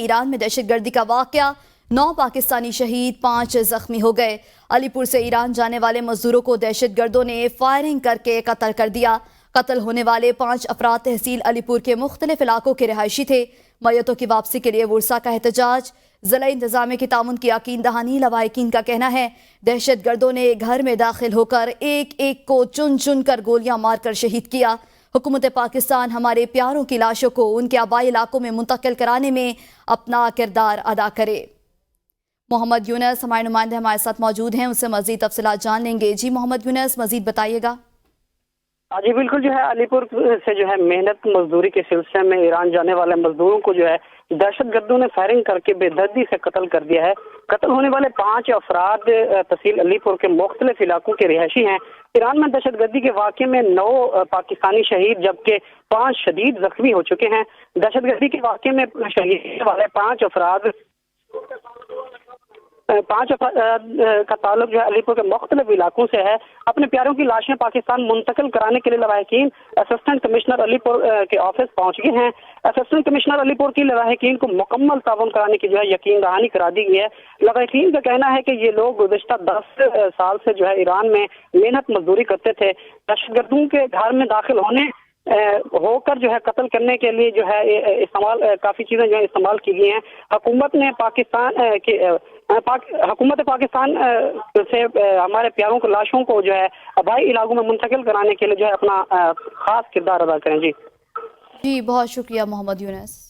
ایران میں دہشت گردی کا واقعہ، 9 پاکستانی شہید، 5 زخمی ہو گئے۔ علی پور سے ایران جانے والے مزدوروں کو دہشت گردوں نے فائرنگ کر کے قتل کر دیا۔ قتل ہونے والے 5 افراد تحصیل علی پور کے مختلف علاقوں کے رہائشی تھے۔ میتوں کی واپسی کے لیے ورثا کا احتجاج، ضلع انتظامیہ کی تعاون کی یقین دہانی۔ لواحقین کا کہنا ہے دہشت گردوں نے گھر میں داخل ہو کر ایک ایک کو چن چن کر گولیاں مار کر شہید کیا۔ حکومت پاکستان ہمارے پیاروں کی لاشوں کو ان کے آبائی علاقوں میں منتقل کرانے میں اپنا کردار ادا کرے۔ محمد یونس ہمارے نمائندے ہمارے ساتھ موجود ہیں، ان سے مزید تفصیلات جان لیں گے۔ جی محمد یونس، مزید بتائیے گا۔ جی بالکل، علی پور سے محنت مزدوری کے سلسلے میں ایران جانے والے مزدوروں کو دہشت گردوں نے فائرنگ کر کے بے دردی سے قتل کر دیا ہے۔ قتل ہونے والے 5 افراد تحصیل علی پور کے مختلف علاقوں کے رہائشی ہیں۔ ایران میں دہشت گردی کے واقعے میں 9 پاکستانی شہید جبکہ 5 شدید زخمی ہو چکے ہیں۔ دہشت گردی کے واقعے میں شہید والے 5 افراد کا تعلق علی پور کے مختلف علاقوں سے ہے۔ اپنے پیاروں کی لاشیں پاکستان منتقل کرانے کے لیے لواحقین اسسٹنٹ کمشنر علی پور کے آفس پہنچ گئے ہیں۔ اسسٹنٹ کمشنر علی پور کی لواحقین کو مکمل تعاون کرانے کی یقین دہانی کرا دی گئی ہے۔ لواحقین کا کہنا ہے کہ یہ لوگ گزشتہ 10 سال سے ایران میں محنت مزدوری کرتے تھے۔ دہشت گردوں کے گھر میں داخل ہو کر قتل کرنے کے لیے استعمال کافی چیزیں استعمال کی گئی ہیں۔ حکومت پاکستان سے ہمارے پیاروں کی لاشوں کو آبائی علاقوں میں منتقل کرانے کے لیے اپنا خاص کردار ادا کریں۔ جی بہت شکریہ محمد یونس۔